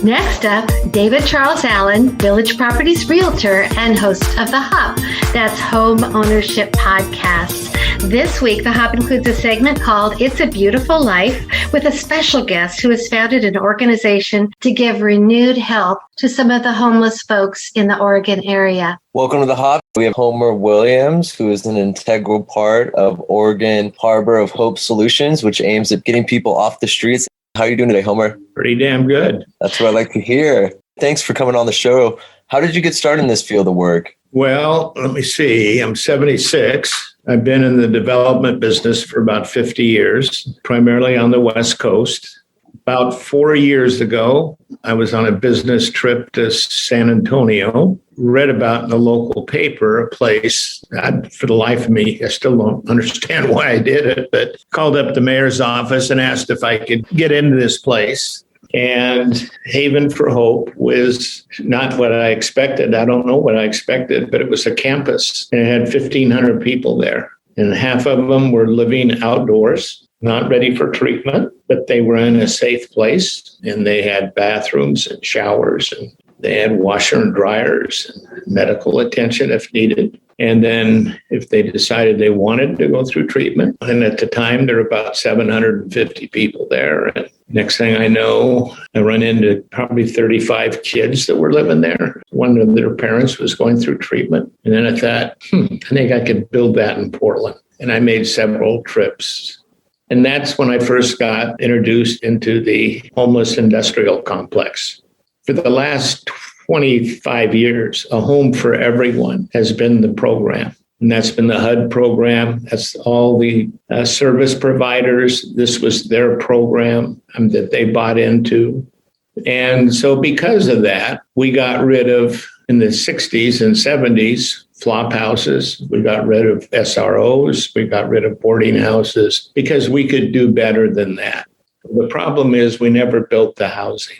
Next up, David Charles Allen, Village Properties Realtor and host of The Hub. That's Home Ownership Podcast. This week, The Hub includes a segment called It's a Beautiful Life with a special guest who has founded an organization to give renewed help to some of the homeless folks in the Oregon area. Welcome to The Hub. We have Homer Williams, who is an integral part of Oregon Harbor of Hope Solutions, which aims at getting people off the streets. How are you doing today, Homer? Pretty damn good. That's what I like to hear. Thanks for coming on the show. How did you get started in this field of work? Well, let me see. I'm 76. I've been in the development business for about 50 years, primarily on the West Coast. About 4 years ago, I was on a business trip to San Antonio, read about in the local paper a place, for the life of me, I still don't understand why I did it, but called up the mayor's office and asked if I could get into this place. And Haven for Hope was not what I expected. I don't know what I expected, but it was a campus and it had 1,500 people there. And half of them were living outdoors, not ready for treatment, but they were in a safe place and they had bathrooms and showers and they had washer and dryers and medical attention if needed. And then if they decided they wanted to go through treatment, and at the time there were about 750 people there. And next thing I know, I run into probably 35 kids that were living there. One of their parents was going through treatment. And then I thought, I think I could build that in Portland. And I made several trips. And that's when I first got introduced into the homeless industrial complex. For the last 25 years, a home for everyone has been the program. And that's been the HUD program. That's all the service providers. This was their program that they bought into. And so because of that, we got rid of, in the 60s and 70s, flop houses. We got rid of SROs. We got rid of boarding houses because we could do better than that. The problem is we never built the housing.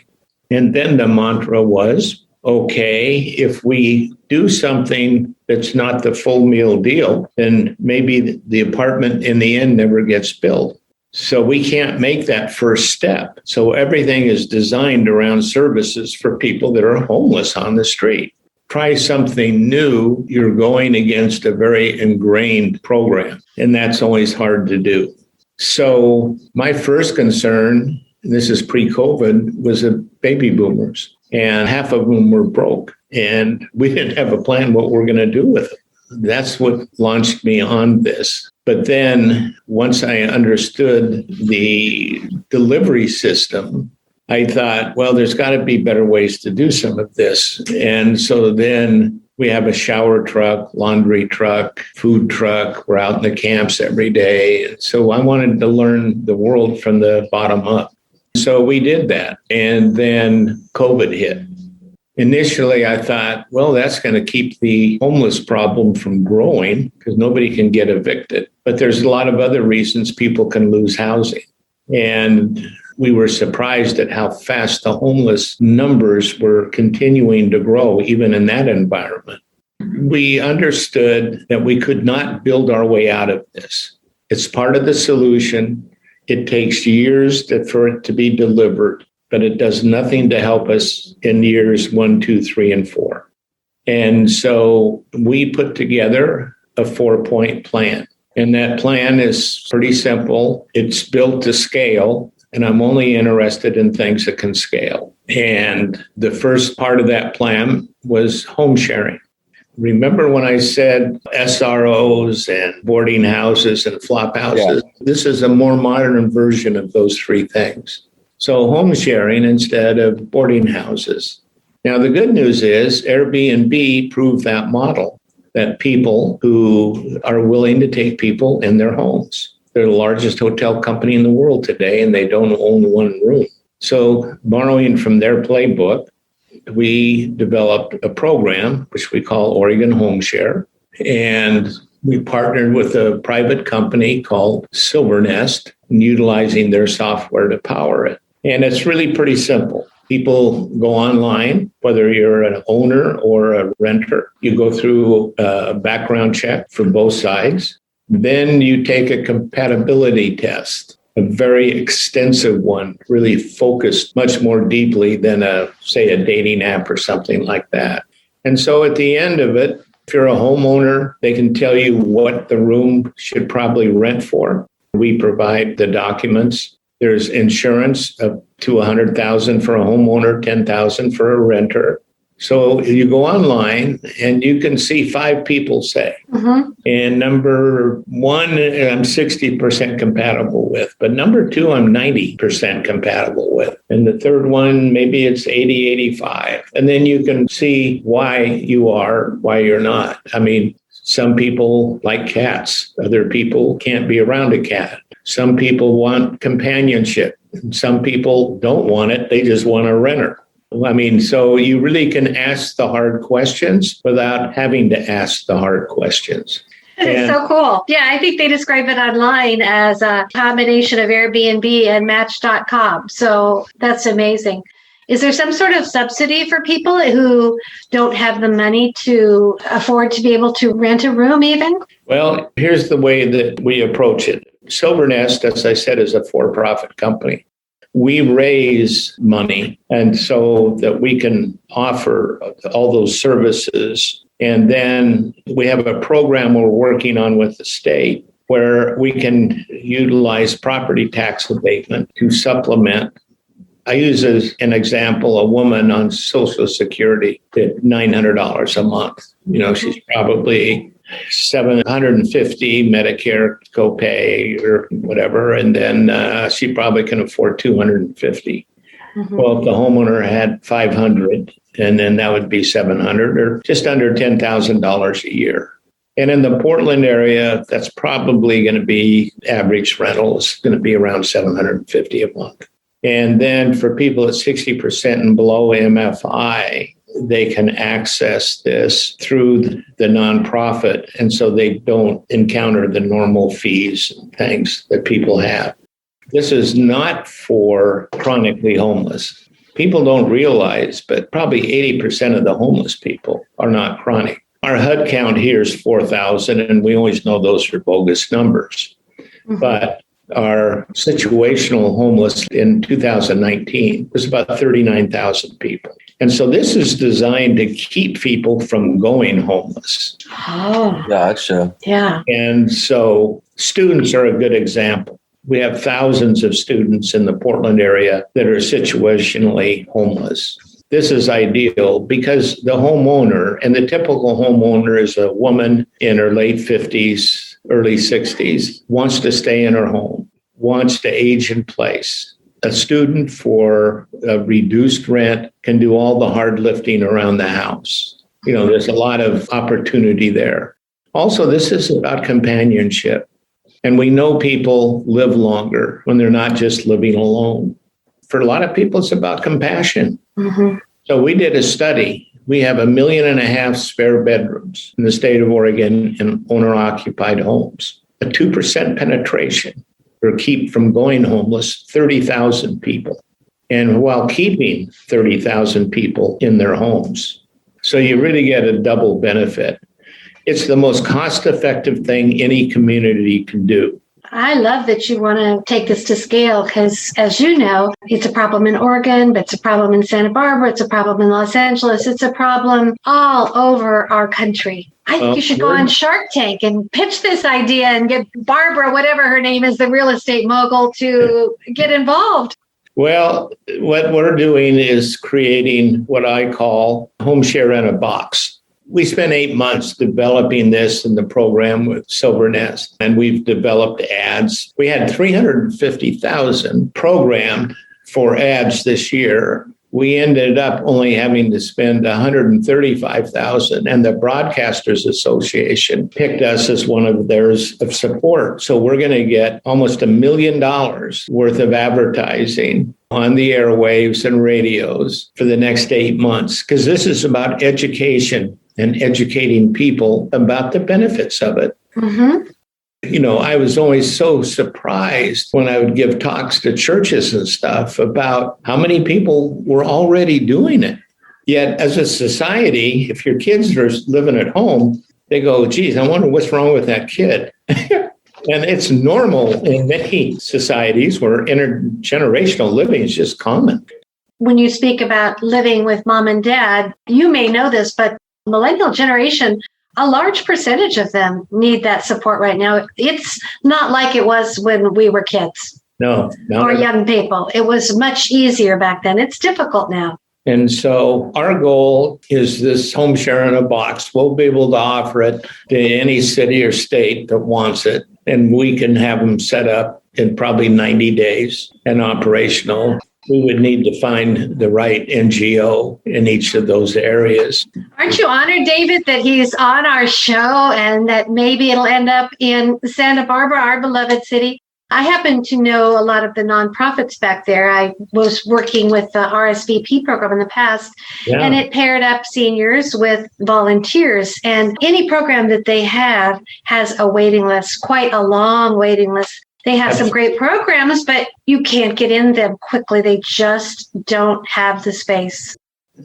And then the mantra was, okay, if we do something that's not the full meal deal, then maybe the apartment in the end never gets built. So we can't make that first step. So everything is designed around services for people that are homeless on the street. Try something new, you're going against a very ingrained program, and that's always hard to do. So my first concern, and this is pre-COVID, was the baby boomers. And half of them were broke. And we didn't have a plan what we're going to do with it. That's what launched me on this. But then once I understood the delivery system, I thought, well, there's got to be better ways to do some of this. And so then we have a shower truck, laundry truck, food truck. We're out in the camps every day. And so I wanted to learn the world from the bottom up. So we did that. And then COVID hit. Initially, I thought, well, that's going to keep the homeless problem from growing because nobody can get evicted. But there's a lot of other reasons people can lose housing. And we were surprised at how fast the homeless numbers were continuing to grow, even in that environment. We understood that we could not build our way out of this. It's part of the solution. It takes years for it to be delivered, but it does nothing to help us in years 1, 2, 3, and 4. And so we put together a 4-point plan. And that plan is pretty simple. It's built to scale, and I'm only interested in things that can scale. And the first part of that plan was home sharing. Remember when I said SROs and boarding houses and flop houses? Yeah. This is a more modern version of those three things. So home sharing instead of boarding houses. Now, the good news is Airbnb proved that model, that people who are willing to take people in their homes. They're the largest hotel company in the world today, and they don't own one room. So borrowing from their playbook, we developed a program, which we call Oregon Home Share. And we partnered with a private company called Silver Nest, utilizing their software to power it. And it's really pretty simple. People go online, whether you're an owner or a renter. You go through a background check for both sides. Then you take a compatibility test. a very extensive one, really focused much more deeply than say a dating app or something like that. And so at the end of it, if you're a homeowner, they can tell you what the room should probably rent for. We provide the documents. There's insurance up to $100,000 for a homeowner, $10,000 for a renter. So you go online and you can see 5 people say, and number 1, I'm 60% compatible with, but number 2, I'm 90% compatible with. And the third one, maybe it's 80, 85. And then you can see why you are, why you're not. I mean, some people like cats. Other people can't be around a cat. Some people want companionship. Some people don't want it. They just want a renter. I mean, so you really can ask the hard questions without having to ask the hard questions. It's so cool. Yeah, I think they describe it online as a combination of Airbnb and Match.com. So that's amazing. Is there some sort of subsidy for people who don't have the money to afford to be able to rent a room even? Well, here's the way that we approach it. Silver Nest, as I said, is a for-profit company. We raise money and so that we can offer all those services. And then we have a program we're working on with the state where we can utilize property tax abatement to supplement. I use as an example a woman on Social Security at $900 a month. You know, she's probably $750 Medicare copay or whatever, and then she probably can afford $250. Well, if the homeowner had $500, and then that would be $700 or just under $10,000 a year. And in the Portland area, that's probably going to be average rental is going to be around $750 a month. And then for people at 60% and below MFI, they can access this through the nonprofit. And so they don't encounter the normal fees and things that people have. This is not for chronically homeless. People don't realize, but probably 80% of the homeless people are not chronic. Our HUD count here is 4,000, and we always know those are bogus numbers. But our situational homeless in 2019 was about 39,000 people. And so this is designed to keep people from going homeless. Oh, Gotcha. yeah. And so students are a good example. We have thousands of students in the Portland area that are situationally homeless. This is ideal because the homeowner, and the typical homeowner is a woman in her late 50s, early 60s, wants to stay in her home, wants to age in place. A student for a reduced rent can do all the hard lifting around the house. You know, there's a lot of opportunity there. Also, this is about companionship. And we know people live longer when they're not just living alone. For a lot of people, it's about compassion. So we did a study. We have 1.5 million spare bedrooms in the state of Oregon in owner-occupied homes. A 2% penetration or keep from going homeless 30,000 people. And while keeping 30,000 people in their homes. So you really get a double benefit. It's the most cost-effective thing any community can do. I love that you want to take this to scale because, as you know, it's a problem in Oregon, but it's a problem in Santa Barbara, it's a problem in Los Angeles, it's a problem all over our country. I think you should go on Shark Tank and pitch this idea and get Barbara, whatever her name is, the real estate mogul, to get involved. Well, what we're doing is creating what I call home share in a box. We spent 8 months developing this in the program with Silver Nest, and we've developed ads. We had 350,000 programmed for ads this year. We ended up only having to spend 135,000, and the Broadcasters Association picked us as one of theirs of support. So we're going to get almost $1 million worth of advertising on the airwaves and radios for the next 8 months, because this is about education and educating people about the benefits of it. You know, I was always so surprised when I would give talks to churches and stuff about how many people were already doing it. Yet as a society, if your kids are living at home, they go, geez, I wonder what's wrong with that kid. And it's normal in many societies where intergenerational living is just common. When you speak about living with mom and dad, you may know this, but millennial generation, a large percentage of them need that support right now. It's not like it was when we were kids. No. Or young people. It was much easier back then. It's difficult now. And so our goal is this home share in a box. We'll be able to offer it to any city or state that wants it. And we can have them set up in probably 90 days and operational. We would need to find the right NGO in each of those areas. Aren't you honored, David, that he's on our show and that maybe it'll end up in Santa Barbara, our beloved city? I happen to know a lot of the nonprofits back there. I was working with the RSVP program in the past, and it paired up seniors with volunteers. And any program that they have has a waiting list, quite a long waiting list. They have some great programs, but you can't get in them quickly. They just don't have the space.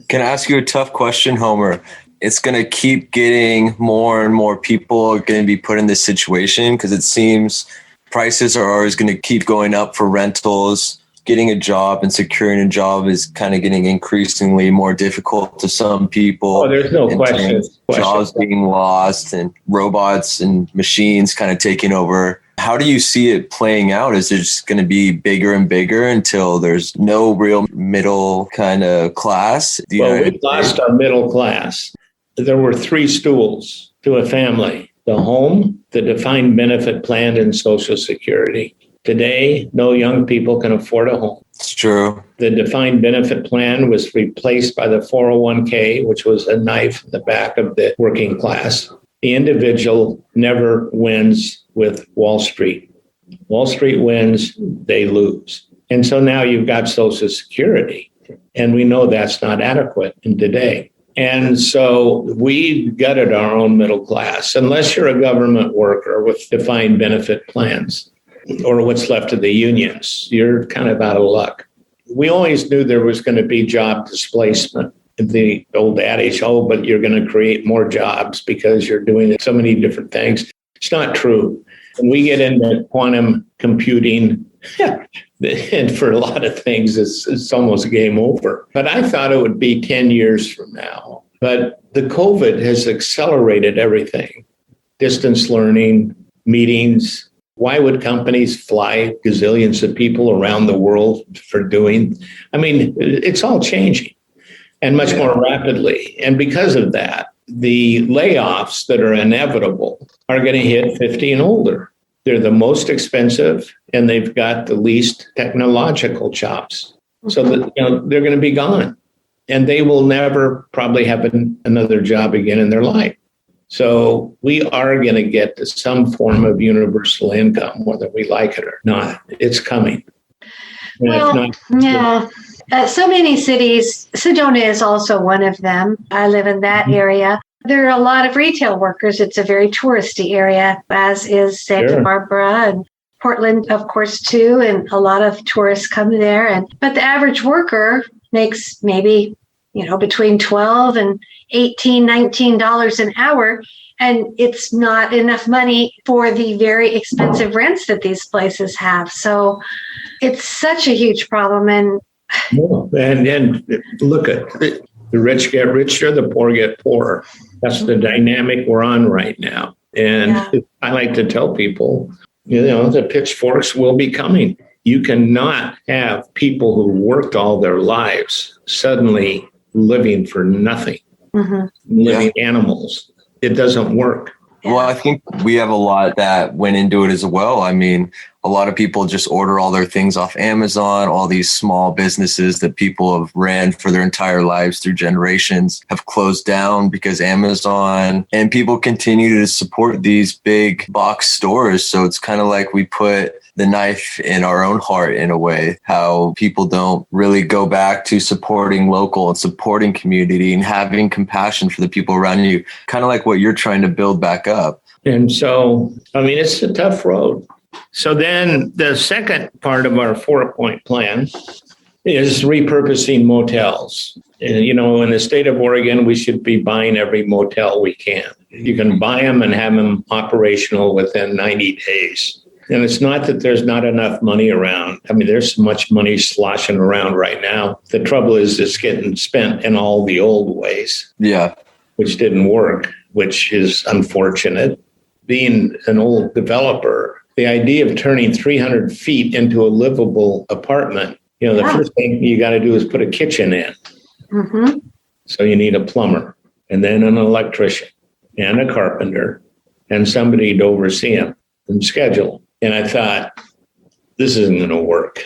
Can I ask you a tough question, Homer? It's going to keep getting more and more people going to be put in this situation because it seems prices are always going to keep going up for rentals. Getting a job and securing a job is kind of getting increasingly more difficult to some people. Oh, there's no question. Jobs being lost and robots and machines kind of taking over. How do you see it playing out? Is it just going to be bigger and bigger until there's no real middle kind of class? We've lost our middle class. There were three stools to a family: the home, the defined benefit plan, and Social Security. Today, no young people can afford a home. It's true. The defined benefit plan was replaced by the 401k, which was a knife in the back of the working class. The individual never wins with Wall Street. Wall Street wins, they lose. And so now you've got Social Security, and we know that's not adequate in today. And so we gutted our own middle class, unless you're a government worker with defined benefit plans or what's left of the unions. You're kind of out of luck. We always knew there was going to be job displacement. The old adage, but you're going to create more jobs because you're doing so many different things. It's not true. When we get into quantum computing, and for a lot of things, it's almost game over. But I thought it would be 10 years from now. But the COVID has accelerated everything. Distance learning, meetings. Why would companies fly gazillions of people around the world for doing? I mean, it's all changing and much more rapidly. And because of that, the layoffs that are inevitable are going to hit 50 and older. They're the most expensive, and they've got the least technological chops. So that, they're going to be gone, and they will never probably have another job again in their life. So we are going to get to some form of universal income, whether we like it or not. It's coming. So many cities, Sedona is also one of them. I live in that area. There are a lot of retail workers. It's a very touristy area, as is Santa Barbara and Portland, of course, too. And a lot of tourists come there. But the average worker makes maybe, between $12 and $18, $19 an hour. And it's not enough money for the very expensive rents that these places have. So it's such a huge problem. And look at it. The rich get richer, the poor get poorer. That's the dynamic we're on right now. And I like to tell people, the pitchforks will be coming. You cannot have people who worked all their lives suddenly living for nothing, living animals. It doesn't work. Well, I think we have a lot that went into it as well. I mean, a lot of people just order all their things off Amazon. All these small businesses that people have ran for their entire lives through generations have closed down because Amazon, and people continue to support these big box stores. So it's kind of like we put the knife in our own heart in a way, how people don't really go back to supporting local and supporting community and having compassion for the people around you, kind of like what you're trying to build back up. And so, it's a tough road. So then the second part of our 4-point plan is repurposing motels. And, in the state of Oregon, we should be buying every motel we can. You can buy them and have them operational within 90 days. And it's not that there's not enough money around. I mean, there's so much money sloshing around right now. The trouble is it's getting spent in all the old ways. Yeah. Which didn't work, which is unfortunate. Being an old developer, the idea of turning 300 feet into a livable apartment, the first thing you got to do is put a kitchen in. Mm-hmm. So you need a plumber and then an electrician and a carpenter and somebody to oversee them and schedule. And I thought, this isn't going to work.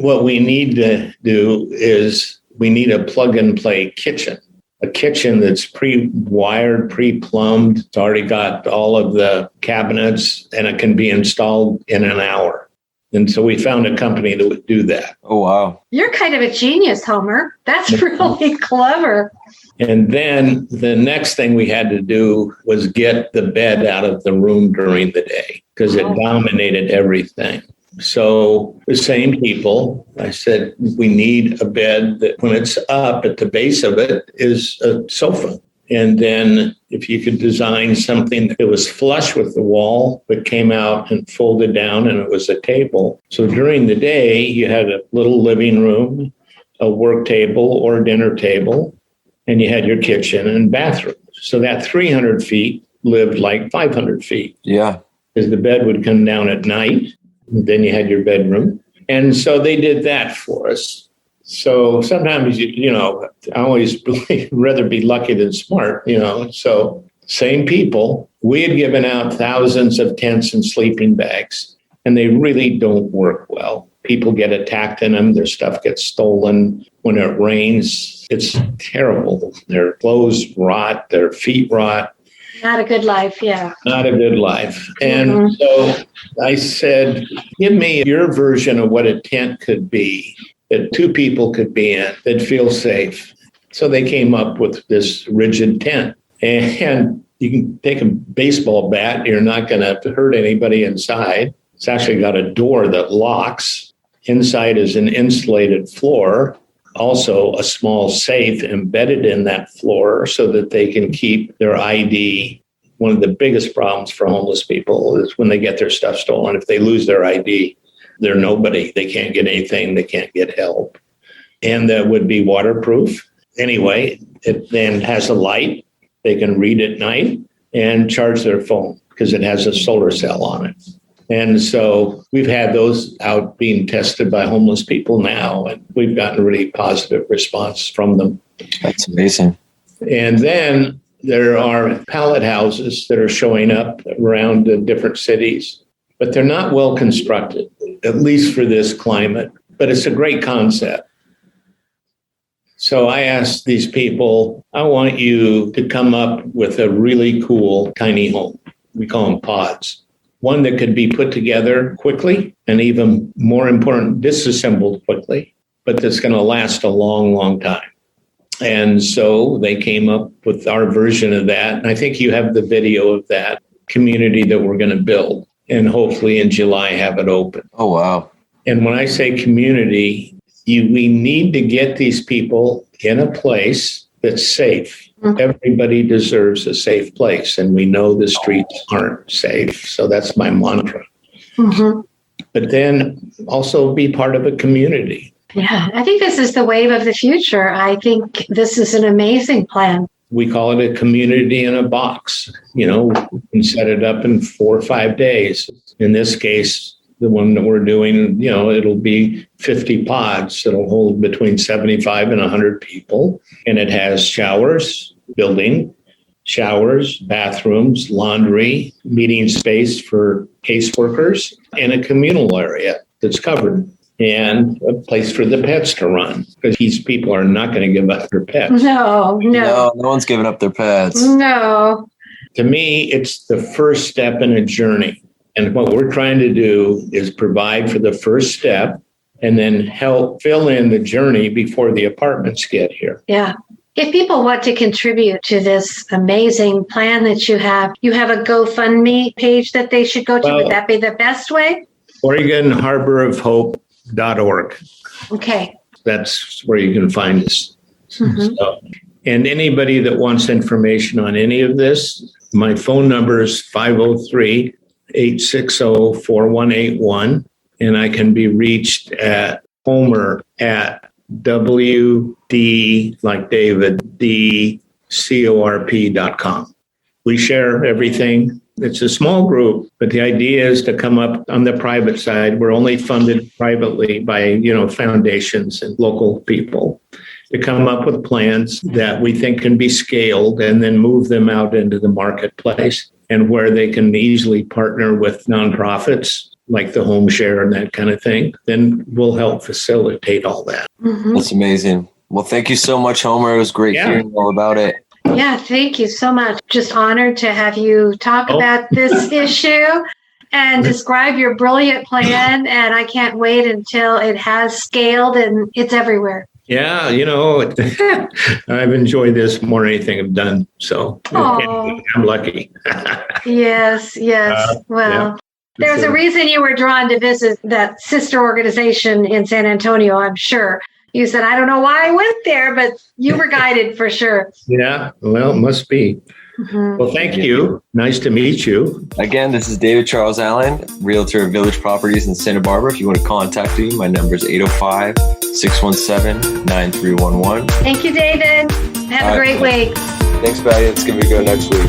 What we need to do is we need a plug and play kitchen. A kitchen that's pre-wired, pre-plumbed. It's already got all of the cabinets and it can be installed in an hour. And so we found a company that would do that. Oh, wow. You're kind of a genius, Homer. That's really clever. And then the next thing we had to do was get the bed out of the room during the day because it dominated everything. So the same people, I said, we need a bed that when it's up at the base of it is a sofa. And then if you could design something that was flush with the wall, but came out and folded down and it was a table. So during the day, you had a little living room, a work table or dinner table, and you had your kitchen and bathroom. So that 300 feet lived like 500 feet. Yeah. Because the bed would come down at night. Then you had your bedroom. And so they did that for us. So sometimes, I always rather be lucky than smart, So same people, we had given out thousands of tents and sleeping bags, and they really don't work well. People get attacked in them. Their stuff gets stolen. When it rains, it's terrible. Their clothes rot. Their feet rot. Not a good life, yeah. Not a good life. And so I said, give me your version of what a tent could be that two people could be in that feel safe. So they came up with this rigid tent. And you can take a baseball bat. You're not going to hurt anybody inside. It's actually got a door that locks. Inside is an insulated floor. Also a small safe embedded in that floor so that they can keep their ID. One of the biggest problems for homeless people is when they get their stuff stolen. If they lose their ID, they're nobody. They can't get anything. They can't get help. And that would be waterproof. Anyway, it then has a light. They can read at night and charge their phone because it has a solar cell on it. And so we've had those out being tested by homeless people now, and we've gotten a really positive response from them. That's amazing. And then there are pallet houses that are showing up around the different cities, but they're not well constructed, at least for this climate. But it's a great concept. So I asked these people, I want you to come up with a really cool tiny home. We call them pods. One that could be put together quickly and even more important, disassembled quickly, but that's going to last a long, long time. And so they came up with our version of that. And I think you have the video of that community that we're going to build and hopefully in July have it open. Oh, wow. And when I say community, we need to get these people in a place that's safe. Mm-hmm. Everybody deserves a safe place. And we know the streets aren't safe. So that's my mantra. Mm-hmm. But then also be part of a community. Yeah, I think this is the wave of the future. I think this is an amazing plan. We call it a community in a box. You know, we can set it up in 4 or 5 days. In this case, the one that we're doing, you know, it'll be 50 pods. It'll hold between 75 and 100 people. And it has showers, building, showers, bathrooms, laundry, meeting space for caseworkers, and a communal area that's covered. And a place for the pets to run, because these people are not going to give up their pets. No one's giving up their pets. No. To me, it's the first step in a journey. And what we're trying to do is provide for the first step and then help fill in the journey before the apartments get here. Yeah. If people want to contribute to this amazing plan that you have a GoFundMe page that they should go to. Would that be the best way? Oregon Harbor of Hope homelessness.org. Okay. That's where you can find us. Mhm. So, and anybody that wants information on any of this, my phone number is 503-860-4181. And I can be reached at Homer at WD, like David, DCORP.com. We share everything. It's a small group, but the idea is to come up on the private side. We're only funded privately by, foundations and local people to come up with plans that we think can be scaled and then move them out into the marketplace, and where they can easily partner with nonprofits like the home share and that kind of thing. Then we'll help facilitate all that. Mhm. That's amazing. Well, thank you so much, Homer. It was great hearing all about it. Yeah, thank you so much. Just honored to have you talk about this issue and describe your brilliant plan. And I can't wait until it has scaled and it's everywhere. Yeah, I've enjoyed this more than anything I've done. So Aw. I'm lucky. Yes. Well, there's a reason you were drawn to visit that sister organization in San Antonio, I'm sure. You said, I don't know why I went there, but you were guided for sure. Yeah, well, it must be. Mhm. Well, thank you. Nice to meet you. Again, this is David Charles Allen, Realtor of Village Properties in Santa Barbara. If you want to contact me, my number is 805-617-9311. Thank you, David. Have a great week. Thanks, Patty. It's going to be good next week.